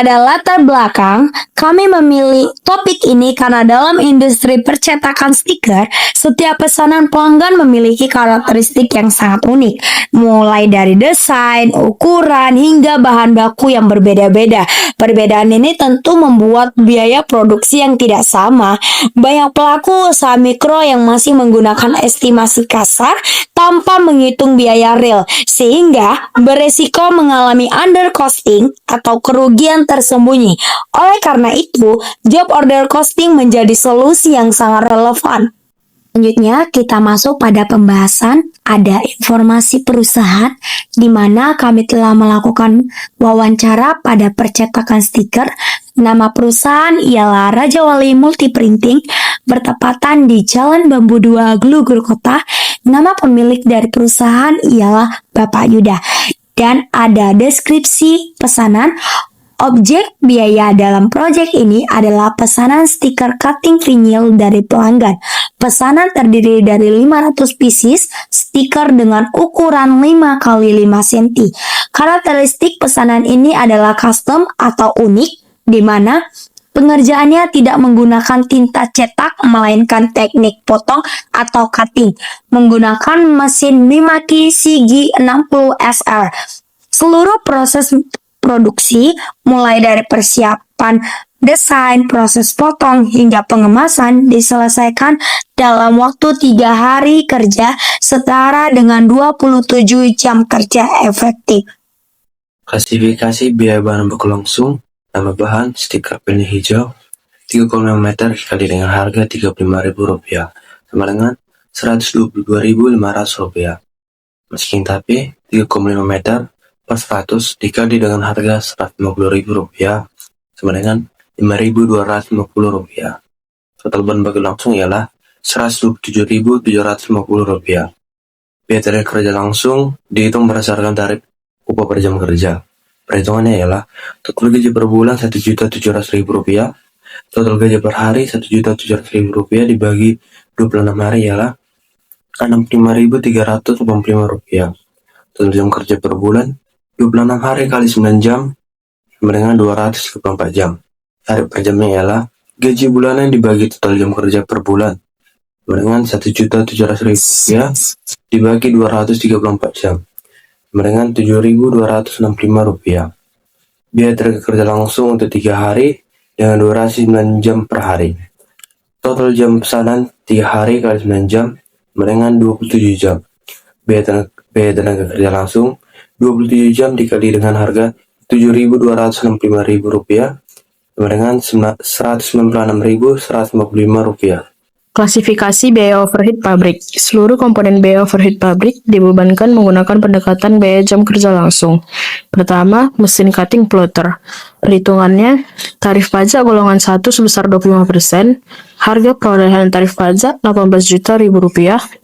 Pada latar belakang, kami memilih topik ini karena dalam industri percetakan stiker, setiap pesanan pelanggan memiliki karakteristik yang sangat unik, mulai dari desain, ukuran, hingga bahan baku yang berbeda-beda. Perbedaan ini tentu membuat biaya produksi yang tidak sama. Banyak pelaku usaha mikro yang masih menggunakan estimasi kasar tanpa menghitung biaya real, sehingga beresiko mengalami undercosting atau kerugian tersembunyi. Oleh karena itu, job order costing menjadi solusi yang sangat relevan. Selanjutnya, kita masuk pada pembahasan ada informasi perusahaan di mana kami telah melakukan wawancara pada percetakan stiker. Nama perusahaan ialah Raja Wali Multi Printing, bertepatan di Jalan Bambu 2, Glugur Kota. Nama pemilik dari perusahaan ialah Bapak Yuda. Dan ada deskripsi pesanan. Objek biaya dalam proyek ini adalah pesanan stiker cutting vinyl dari pelanggan. Pesanan terdiri dari 500 pieces stiker dengan ukuran 5 x 5 cm. Karakteristik pesanan ini adalah custom atau unik, di mana pengerjaannya tidak menggunakan tinta cetak, melainkan teknik potong atau cutting menggunakan mesin Mimaki CG60SR. Seluruh proses produksi, mulai dari persiapan desain, proses potong, hingga pengemasan diselesaikan dalam waktu 3 hari kerja setara dengan 27 jam kerja efektif. Klasifikasi biaya bahan baku langsung. Nama bahan stiker penny hijau 3,5 meter dikali dengan harga Rp35.000 sama dengan Rp122.500. Mesin tape 3,5 meter per 100 dikali dengan harga Rp150.000 sama dengan Rp5.250. Total bahan baku langsung ialah Rp127.750. Biaya tarif kerja langsung dihitung berdasarkan tarif upah per jam kerja. Perhitungannya ialah total gaji per bulan Rp1.700.000, total gaji per hari Rp1.700.000 dibagi 26 hari ialah Rp65.385. Total jam kerja per bulan 26 hari kali 9 jam sama dengan 234 jam. Tarif per jamnya ialah gaji bulanan dibagi total jam kerja per bulan sama dengan Rp1.700.000 dibagi 234 jam sama dengan Rp7.265. Biaya tenaga kerja langsung untuk 3 hari dengan durasi 9 jam per hari. Total jam pesanan 3 hari kali 9 jam sama dengan 27 jam. Biaya tenaga kerja langsung 27 jam dikali dengan harga Rp7.265 sama dengan Rp196.155. Klasifikasi biaya overhead pabrik. Seluruh komponen biaya overhead pabrik dibebankan menggunakan pendekatan biaya jam kerja langsung. Pertama, mesin cutting plotter. Perhitungannya, tarif pajak golongan 1 sebesar 25%, harga perolehan tarif pajak Rp18.000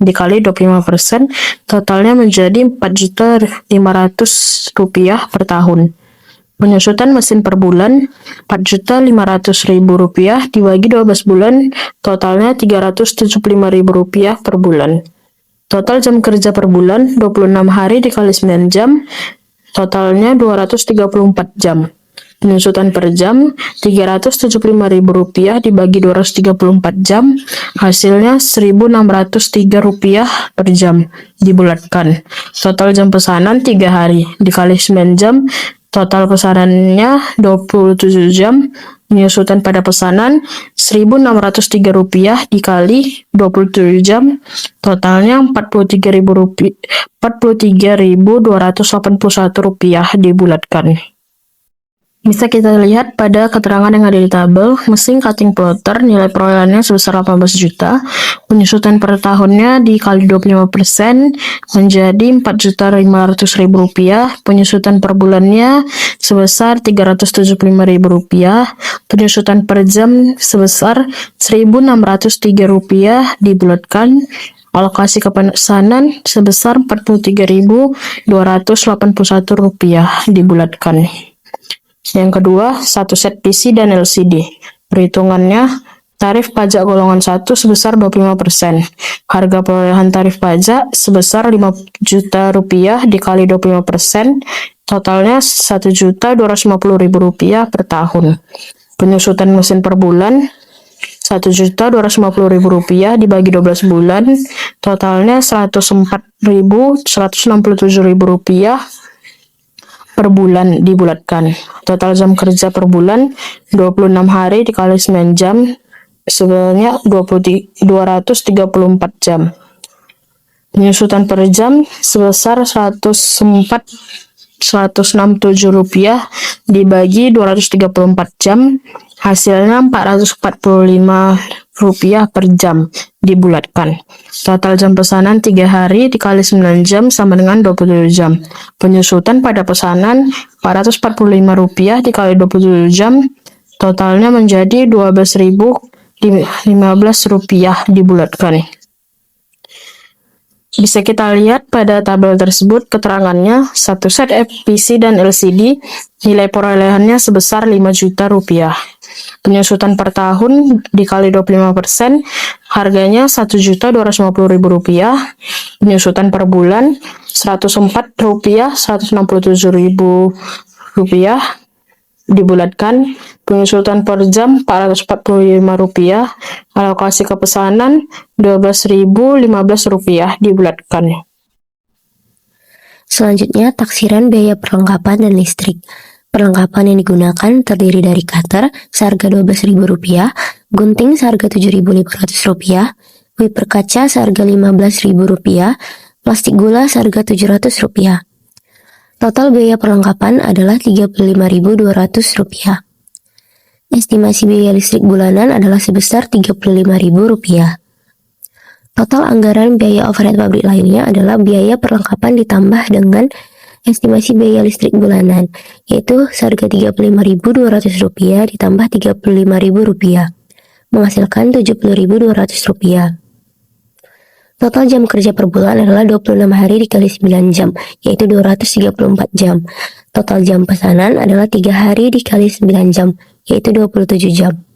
dikali 25%, totalnya menjadi Rp4.500.000 per tahun. Penyusutan mesin per bulan Rp4.500.000 dibagi 12 bulan, totalnya Rp375.000 per bulan. Total jam kerja per bulan 26 hari dikali 9 jam, totalnya 234 jam. Penyusutan per jam Rp375.000 dibagi 234 jam, hasilnya Rp1.603 per jam dibulatkan. Total jam pesanan 3 hari dikali 9 jam, total pesanannya 27 jam. Penyusutan pada pesanan Rp1.603 dikali 27 jam, totalnya Rp43.281 dibulatkan. Bisa kita lihat pada keterangan yang ada di tabel. Mesin cutting plotter nilai perolehannya sebesar 18 juta. Penyusutan per tahunnya dikali 25% menjadi Rp4.500.000. Penyusutan per bulannya sebesar Rp375.000. Penyusutan per jam sebesar Rp1.603 dibulatkan. Alokasi kepesanan sebesar Rp43.281 dibulatkan. Yang kedua, satu set PC dan LCD. Perhitungannya, tarif pajak golongan 1 sebesar 25%. Harga perolehan tarif pajak sebesar Rp5 juta dikali 25%, Totalnya Rp1.250.000 per tahun. Penyusutan mesin per bulan Rp1.250.000 dibagi 12 bulan, totalnya Rp104.167.000 per bulan dibulatkan. Total jam kerja per bulan 26 hari dikali 9 jam sebanyak 234 jam. Penyusutan per jam sebesar Rp167 dibagi 234 jam, hasilnya Rp445 per jam dibulatkan. Total jam pesanan 3 hari dikali 9 jam sama dengan 27 jam. Penyusutan pada pesanan Rp445 dikali 27 jam, totalnya menjadi Rp12.015 dibulatkan. Bisa kita lihat pada tabel tersebut keterangannya, satu set PC dan LCD nilai perolehannya sebesar Rp5 juta. Penyusutan per tahun dikali 25%, harganya Rp1.250.000. Penyusutan per bulan Rp104.167.000 dibulatkan. Penyusutan per jam Rp445, alokasi kepesanan Rp12.015 dibulatkan. Selanjutnya, taksiran biaya perlengkapan dan listrik. Perlengkapan yang digunakan terdiri dari cutter seharga Rp12.000, gunting seharga Rp7.500, wiper kaca seharga Rp15.000, plastik gula seharga Rp700. Total biaya perlengkapan adalah Rp35.200. Estimasi biaya listrik bulanan adalah sebesar Rp35.000. Total anggaran biaya overhead pabrik lainnya adalah biaya perlengkapan ditambah dengan estimasi biaya listrik bulanan, yaitu seharga Rp35.200 ditambah Rp35.000, menghasilkan Rp70.200. Total jam kerja per bulan adalah 26 hari dikali 9 jam, yaitu 234 jam. Total jam pesanan adalah 3 hari dikali 9 jam, yaitu 27 jam.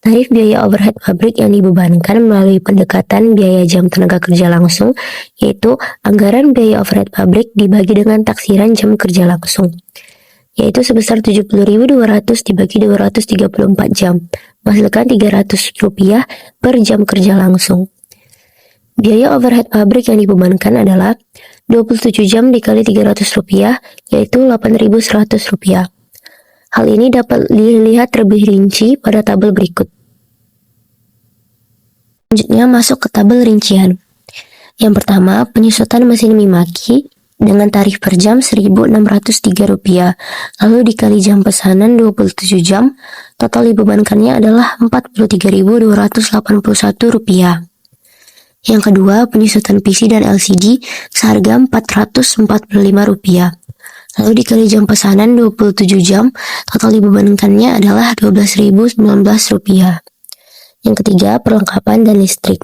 Tarif biaya overhead pabrik yang dibebankan melalui pendekatan biaya jam tenaga kerja langsung, yaitu anggaran biaya overhead pabrik dibagi dengan taksiran jam kerja langsung, yaitu sebesar Rp70.200 dibagi 234 jam, menghasilkan Rp300 per jam kerja langsung. Biaya overhead pabrik yang dibebankan adalah 27 jam dikali Rp300, yaitu Rp8.100. Hal ini dapat dilihat lebih rinci pada tabel berikut. Selanjutnya masuk ke tabel rincian. Yang pertama, penyusutan mesin mimaki dengan tarif per jam Rp1.603, lalu dikali jam pesanan 27 jam, total dibebankannya adalah Rp43.281. Yang kedua, penyusutan PC dan LCD seharga Rp445, lalu dikali jam pesanan 27 jam, total dibebankannya adalah Rp12.019. Yang ketiga, perlengkapan dan listrik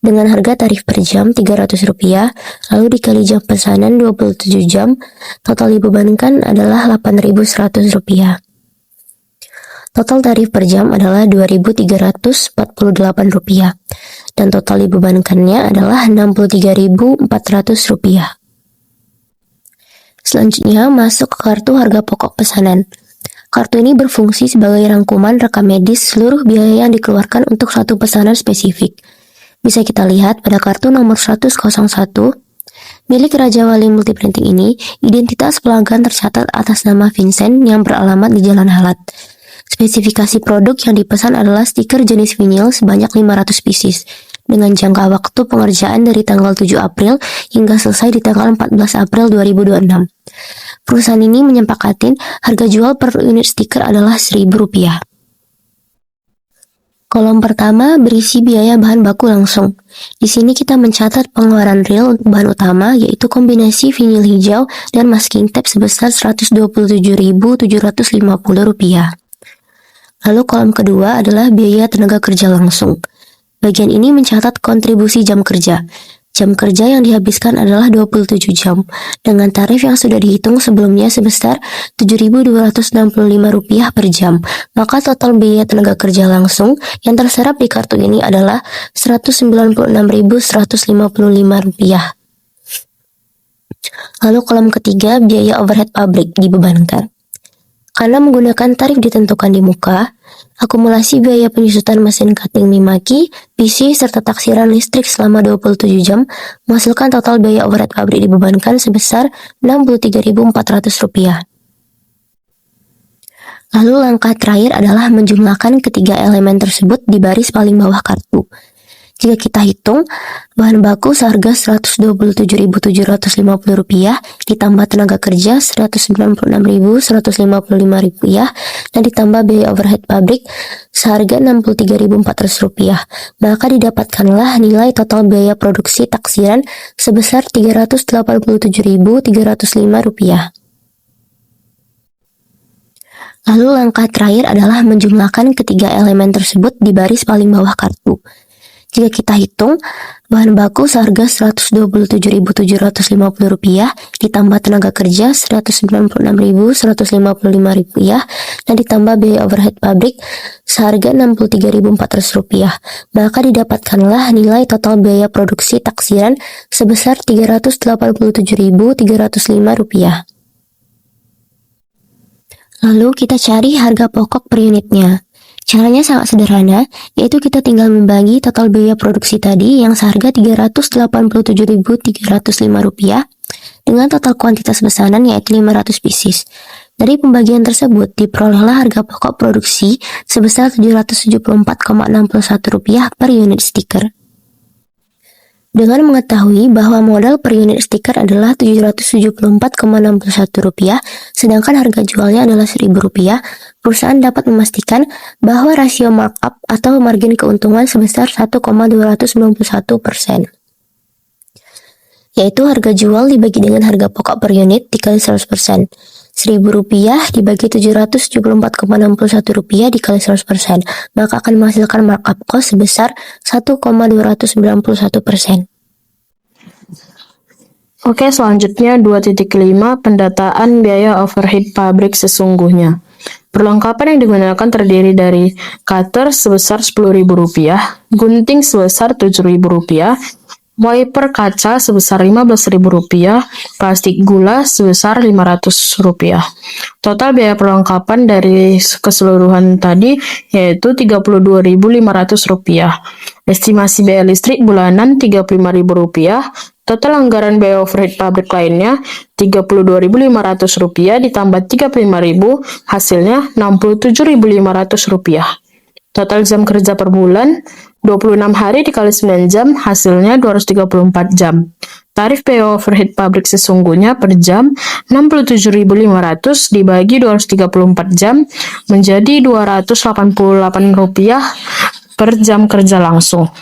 dengan harga tarif per jam Rp300, lalu dikali jam pesanan 27 jam, total dibebankan adalah Rp8.100. Total tarif per jam adalah Rp2.348 dan total dibebankannya adalah Rp63.400. Selanjutnya masuk ke kartu harga pokok pesanan. Kartu ini berfungsi sebagai rangkuman rekam medis seluruh biaya yang dikeluarkan untuk suatu pesanan spesifik. Bisa kita lihat pada kartu nomor 101 milik Raja Wali Multiprinting ini, identitas pelanggan tercatat atas nama Vincent yang beralamat di Jalan Halat. Spesifikasi produk yang dipesan adalah stiker jenis vinil sebanyak 500 pieces dengan jangka waktu pengerjaan dari tanggal 7 April hingga selesai di tanggal 14 April 2026. Perusahaan ini menyepakati harga jual per unit stiker adalah Rp1.000. Kolom pertama berisi biaya bahan baku langsung. Di sini kita mencatat pengeluaran real untuk bahan utama, yaitu kombinasi vinil hijau dan masking tape sebesar Rp127.750. Lalu kolom kedua adalah biaya tenaga kerja langsung. Bagian ini mencatat kontribusi jam kerja. Jam kerja yang dihabiskan adalah 27 jam, dengan tarif yang sudah dihitung sebelumnya sebesar Rp7.265 per jam. Maka total biaya tenaga kerja langsung yang terserap di kartu ini adalah Rp196.155. Lalu kolom ketiga, biaya overhead pabrik dibebankan. Karena menggunakan tarif ditentukan di muka, akumulasi biaya penyusutan mesin cutting Mimaki, PC, serta taksiran listrik selama 27 jam menghasilkan total biaya overhead pabrik dibebankan sebesar Rp63.400. Lalu langkah terakhir adalah menjumlahkan ketiga elemen tersebut di baris paling bawah kartu. Jika kita hitung, bahan baku seharga Rp127.750 ditambah tenaga kerja Rp196.155 dan ditambah biaya overhead pabrik seharga Rp63.400, maka didapatkanlah nilai total biaya produksi taksiran sebesar Rp387.305. Lalu langkah terakhir adalah menjumlahkan ketiga elemen tersebut di baris paling bawah kartu. Jika kita hitung, bahan baku seharga Rp127.750 ditambah tenaga kerja Rp196.155 dan ditambah biaya overhead pabrik seharga Rp63.400, maka didapatkanlah nilai total biaya produksi taksiran sebesar Rp387.305. Lalu kita cari harga pokok per unitnya. Caranya sangat sederhana, yaitu kita tinggal membagi total biaya produksi tadi yang seharga Rp387.305 dengan total kuantitas pesanan yaitu 500 pieces. Dari pembagian tersebut diperolehlah harga pokok produksi sebesar Rp774,61 per unit stiker. Dengan mengetahui bahwa modal per unit stiker adalah Rp774,61, sedangkan harga jualnya adalah Rp1.000, perusahaan dapat memastikan bahwa rasio markup atau margin keuntungan sebesar 1,291%, yaitu harga jual dibagi dengan harga pokok per unit dikali 100%. Rp1.000 dibagi Rp774,61 dikali 100%, maka akan menghasilkan markup cost sebesar 1,291%. Oke, selanjutnya 2.5 pendataan biaya overhead pabrik sesungguhnya. Perlengkapan yang digunakan terdiri dari cutter sebesar Rp10.000, gunting sebesar Rp7.000, wiper kaca sebesar Rp15.000, plastik gula sebesar Rp500. Total biaya perlengkapan dari keseluruhan tadi yaitu Rp32.500. Estimasi biaya listrik bulanan Rp35.000. Total anggaran biaya overhead pabrik lainnya Rp32.500 ditambah Rp35.000, hasilnya Rp67.500. Total jam kerja per bulan 26 hari dikali 9 jam, hasilnya 234 jam. Tarif biaya overhead pabrik sesungguhnya per jam Rp67.500 dibagi 234 jam menjadi Rp288 per jam kerja langsung.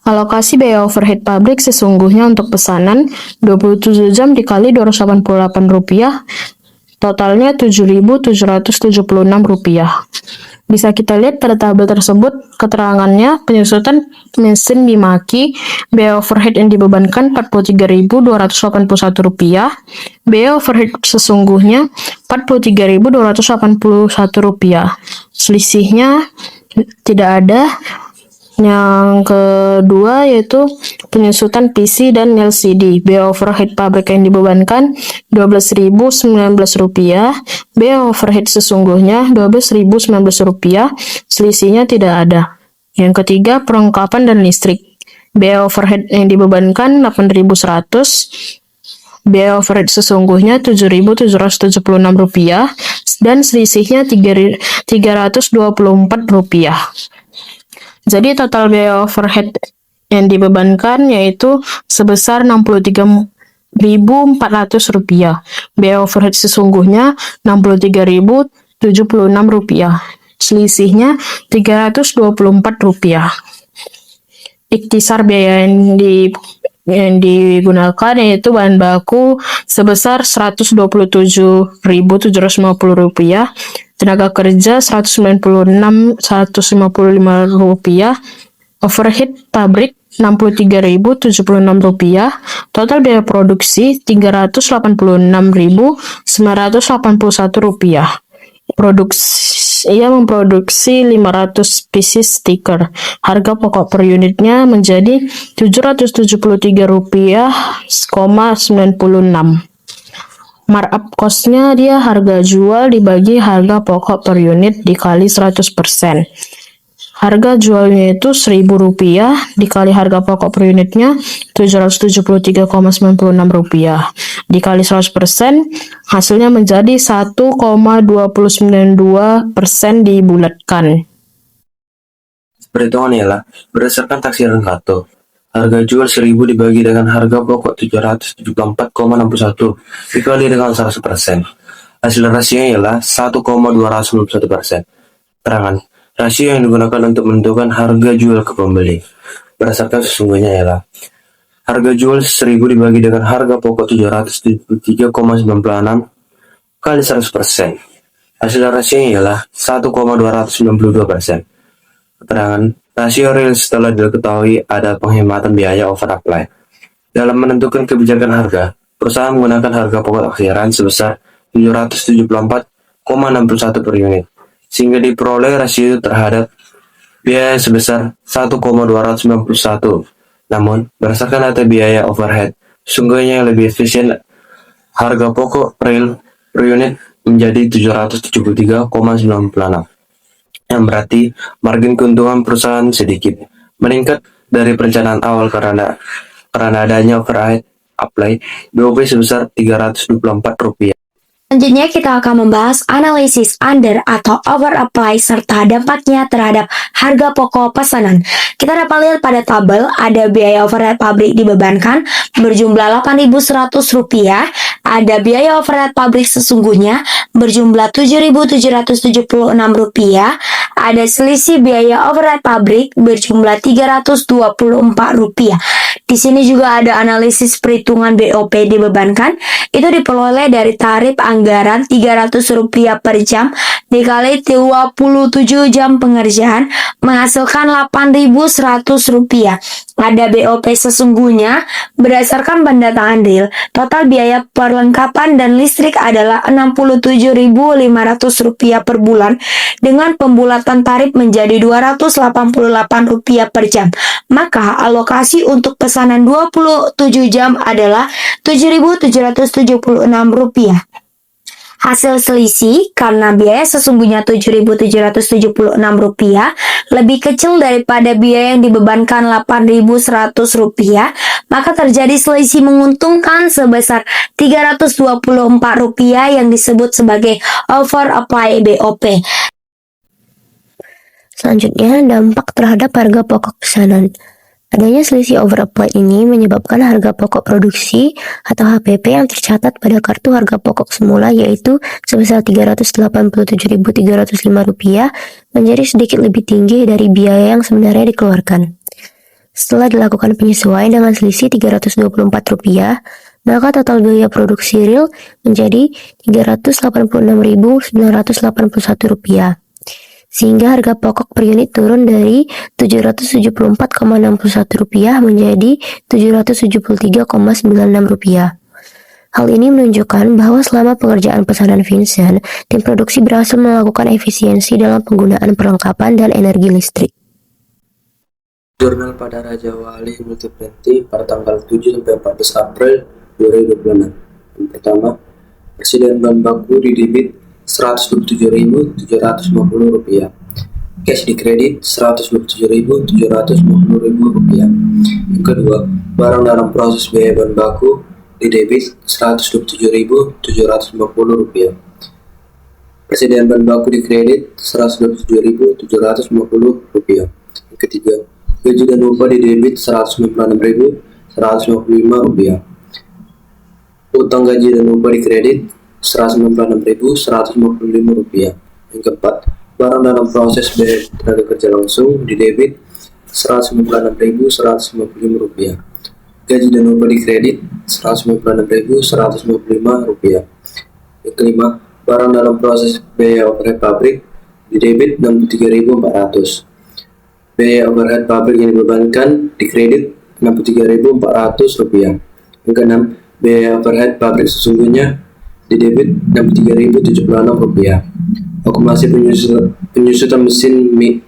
Alokasi biaya overhead pabrik sesungguhnya untuk pesanan 27 jam dikali Rp288, totalnya Rp7.776. Bisa kita lihat pada tabel tersebut keterangannya penyusutan mesin Mimaki, biaya overhead yang dibebankan Rp43.281, biaya overhead sesungguhnya Rp43.281. Selisihnya tidak ada. Yang kedua yaitu penyusutan PC dan LCD. Biaya overhead pabrik yang dibebankan Rp12.019, biaya overhead sesungguhnya Rp12.019, selisihnya tidak ada. Yang ketiga, perlengkapan dan listrik. Biaya overhead yang dibebankan Rp8.100, biaya overhead sesungguhnya Rp7.776 dan selisihnya Rp324. Jadi total biaya overhead yang dibebankan yaitu sebesar Rp63.400. Biaya overhead sesungguhnya Rp63.076. Selisihnya Rp324. Ikhtisar biaya yang digunakan yaitu bahan baku sebesar Rp127.750, tenaga kerja Rp196.155, overhead pabrik Rp63.076, total biaya produksi Rp386.981. Ia memproduksi 500 pieces stiker. Harga pokok per unitnya menjadi Rp773,96. Markup cost-nya dia harga jual dibagi harga pokok per unit dikali 100%. Harga jualnya itu Rp1.000 dikali harga pokok per unitnya Rp773,96 dikali 100%, hasilnya menjadi 1,292% dibulatkan. Perhitungannya ialah berdasarkan taksiran Kato. Harga jual 1.000 dibagi dengan harga pokok 774,61 dikali dengan 100%. Hasil rasionya ialah 1,291%. Keterangan rasio yang digunakan untuk menentukan harga jual ke pembeli. Berdasarkan sesungguhnya ialah harga jual 1.000 dibagi dengan harga pokok 773,96 kali 100%. Hasil rasionya ialah 1,292%. Keterangan rasio real setelah diketahui ada penghematan biaya over apply. Dalam menentukan kebijakan harga, perusahaan menggunakan harga pokok taksiran sebesar 774,61 per unit, sehingga diperoleh rasio terhadap biaya sebesar 1,291. Namun, berdasarkan data biaya overhead, sungguhnya yang lebih efisien harga pokok real per unit menjadi 773,96. Yang berarti margin keuntungan perusahaan sedikit meningkat dari perencanaan awal karena adanya overhead apply BOP sebesar Rp324. Selanjutnya kita akan membahas analisis under atau over apply serta dampaknya terhadap harga pokok pesanan. Kita dapat lihat pada tabel ada biaya overhead pabrik dibebankan berjumlah Rp8.100, ada biaya overhead pabrik sesungguhnya berjumlah Rp7.776, ada selisih biaya overhead pabrik berjumlah Rp324. Di sini juga ada analisis perhitungan BOP dibebankan, itu diperoleh dari tarif anggaran Rp300 per jam dikali 27 jam pengerjaan menghasilkan Rp8.100. Ada BOP sesungguhnya berdasarkan pendataan real. Total biaya perlengkapan dan listrik adalah Rp67.500 per bulan dengan pembulatan tarif menjadi Rp288 per jam. Maka alokasi untuk pesanan 27 jam adalah Rp7.776. Hasil selisih karena biaya sesungguhnya Rp7.776 lebih kecil daripada biaya yang dibebankan Rp8.100, maka terjadi selisih menguntungkan sebesar Rp324 yang disebut sebagai over apply BOP. Selanjutnya, dampak terhadap harga pokok pesanan. Adanya selisih over apply ini menyebabkan harga pokok produksi atau HPP yang tercatat pada kartu harga pokok semula yaitu sebesar Rp387.305 menjadi sedikit lebih tinggi dari biaya yang sebenarnya dikeluarkan. Setelah dilakukan penyesuaian dengan selisih Rp324, maka total biaya produksi real menjadi Rp386.981. Sehingga harga pokok per unit turun dari Rp774,61 menjadi Rp773,96. Hal ini menunjukkan bahwa selama pengerjaan pesanan Vincent, tim produksi berhasil melakukan efisiensi dalam penggunaan perlengkapan dan energi listrik. Jurnal pada Raja Wali Multiplanti pada tanggal 7 sampai 14 April 2026. Yang pertama, Presiden bahan baku di debit Rp127.750, cash di kredit Rp127.750. Yang kedua, barang dalam proses biaya bahan baku di debit Rp127.750, Presiden bahan baku di kredit Rp127.750. Yang ketiga, gaji dan upah di debit Rp196.155, utang gaji dan upah di kredit Rp196.155. Yang keempat, barang dalam proses biaya tenaga kerja langsung di debit Rp196.155, gaji dan upah di kredit Rp196.155. Yang kelima, barang dalam proses biaya overhead pabrik di debit Rp63.400, biaya overhead pabrik yang dibebankan di kredit Rp63.400. Yang keenam, biaya overhead pabrik sesungguhnya di debit Rp63.076. otomasi penyusutan mesin mie.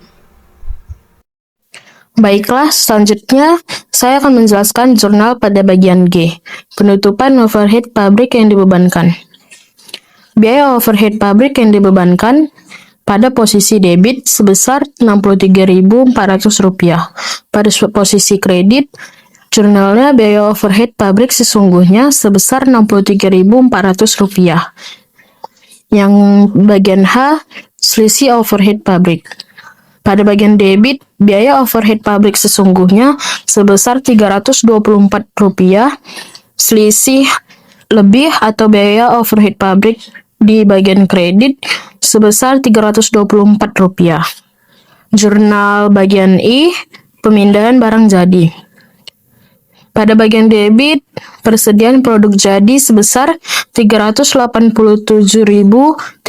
Baiklah, selanjutnya saya akan menjelaskan jurnal pada bagian G, penutupan overhead pabrik yang dibebankan. Biaya overhead pabrik yang dibebankan pada posisi debit sebesar Rp63.400. Pada posisi kredit, jurnalnya biaya overhead pabrik sesungguhnya sebesar Rp63.400. Yang bagian H, selisih overhead pabrik. Pada bagian debit, biaya overhead pabrik sesungguhnya sebesar Rp324, selisih lebih atau biaya overhead pabrik di bagian kredit sebesar Rp324. Jurnal bagian I, pemindahan barang jadi. Pada bagian debit, persediaan produk jadi sebesar Rp387.305.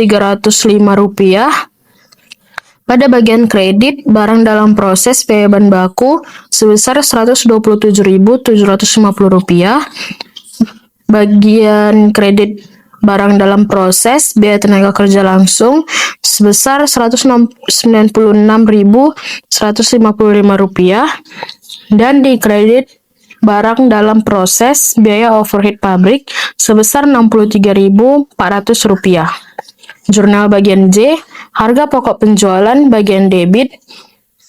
Pada bagian kredit, barang dalam proses biaya bahan baku sebesar Rp127.750. Bagian kredit barang dalam proses biaya tenaga kerja langsung sebesar Rp196.155. Dan di kredit barang dalam proses biaya overhead pabrik sebesar Rp63.400. Jurnal bagian J, harga pokok penjualan bagian debit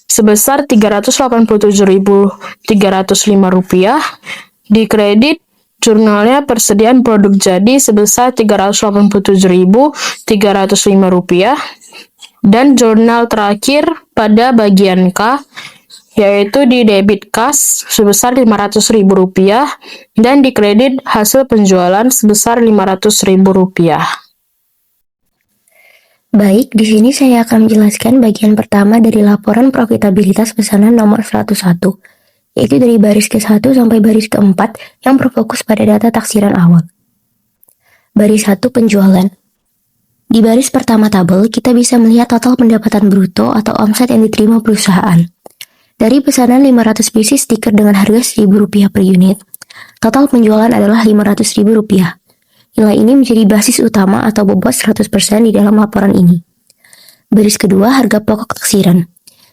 sebesar Rp387.305. Di kredit, jurnalnya persediaan produk jadi sebesar Rp387.305. Dan jurnal terakhir pada bagian K, yaitu di debit kas sebesar Rp500.000 dan di kredit hasil penjualan sebesar Rp500.000. Baik, di sini saya akan menjelaskan bagian pertama dari laporan profitabilitas pesanan nomor 101, yaitu dari baris ke-1 sampai baris ke-4 yang berfokus pada data taksiran awal. Baris 1 penjualan. Di baris pertama tabel, kita bisa melihat total pendapatan bruto atau omset yang diterima perusahaan. Dari pesanan 500 pieces stiker dengan harga Rp1.000 per unit, total penjualan adalah Rp500.000. Nilai ini menjadi basis utama atau bobot 100% di dalam laporan ini. Baris kedua, harga pokok taksiran.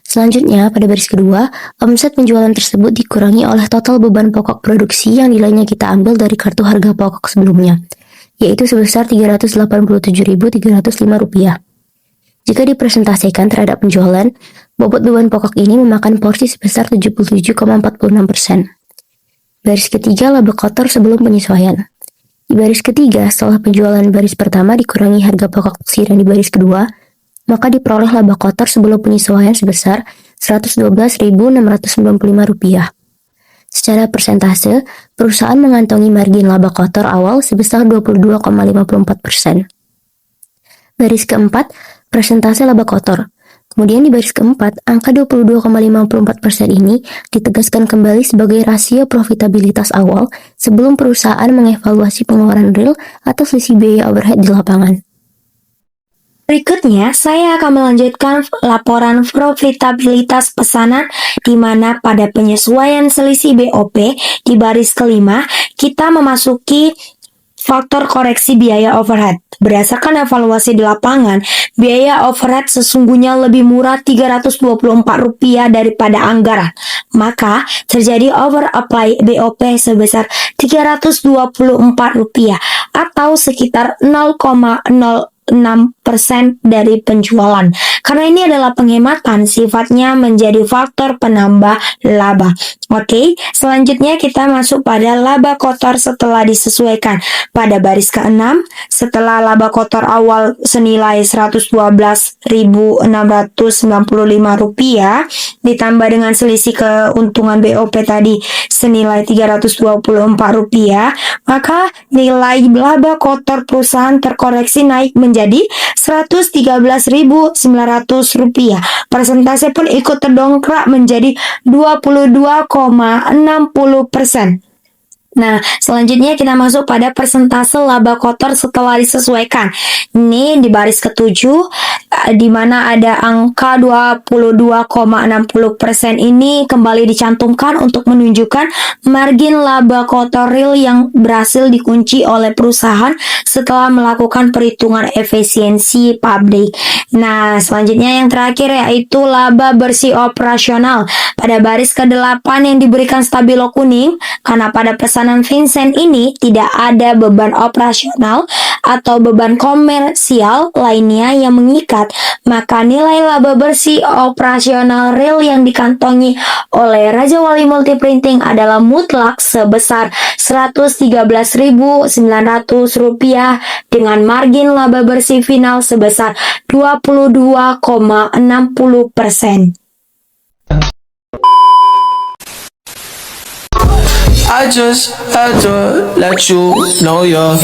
Selanjutnya, pada baris kedua, omset penjualan tersebut dikurangi oleh total beban pokok produksi yang nilainya kita ambil dari kartu harga pokok sebelumnya, yaitu sebesar Rp387.305. Jika dipresentasikan terhadap penjualan, bobot beban pokok ini memakan porsi sebesar 77,46%. Baris ketiga, laba kotor sebelum penyesuaian. Di baris ketiga, setelah penjualan baris pertama dikurangi harga pokok taksiran di baris kedua, maka diperoleh laba kotor sebelum penyesuaian sebesar Rp112.695. Secara persentase, perusahaan mengantongi margin laba kotor awal sebesar 22,54%. Baris keempat, persentase laba kotor. Kemudian di baris keempat, angka 22,54% ini ditegaskan kembali sebagai rasio profitabilitas awal sebelum perusahaan mengevaluasi pengeluaran real atau selisih biaya overhead di lapangan. Berikutnya, saya akan melanjutkan laporan profitabilitas pesanan di mana pada penyesuaian selisih BOP di baris kelima, kita memasuki faktor koreksi biaya overhead. Berdasarkan evaluasi di lapangan, biaya overhead sesungguhnya lebih murah Rp324 daripada anggaran. Maka, terjadi over apply BOP sebesar Rp324 atau sekitar 0,06% dari penjualan. Karena ini adalah penghematan, sifatnya menjadi faktor penambah laba. Oke, selanjutnya kita masuk pada laba kotor setelah disesuaikan. Pada baris ke-6, setelah laba kotor awal senilai Rp112.695 ditambah dengan selisih keuntungan BOP tadi senilai Rp324, maka nilai laba kotor perusahaan terkoreksi naik menjadi Rp113.900. Persentase pun ikut terdongkrak menjadi 22,60%. Nah, selanjutnya kita masuk pada persentase laba kotor setelah disesuaikan. Ini di baris ketujuh, di mana ada angka 22,60% ini kembali dicantumkan untuk menunjukkan margin laba kotor real yang berhasil dikunci oleh perusahaan setelah melakukan perhitungan efisiensi pabrik. Nah, selanjutnya yang terakhir yaitu laba bersih operasional. Pada baris ke-8 yang diberikan stabilo kuning, karena pada pesanan Vincent ini tidak ada beban operasional atau beban komersial lainnya yang mengikat, maka nilai laba bersih operasional real yang dikantongi oleh Raja Wali Multiprinting adalah mutlak sebesar Rp113.900 dengan margin laba bersih final sebesar 22,60%. I just had to let you know you're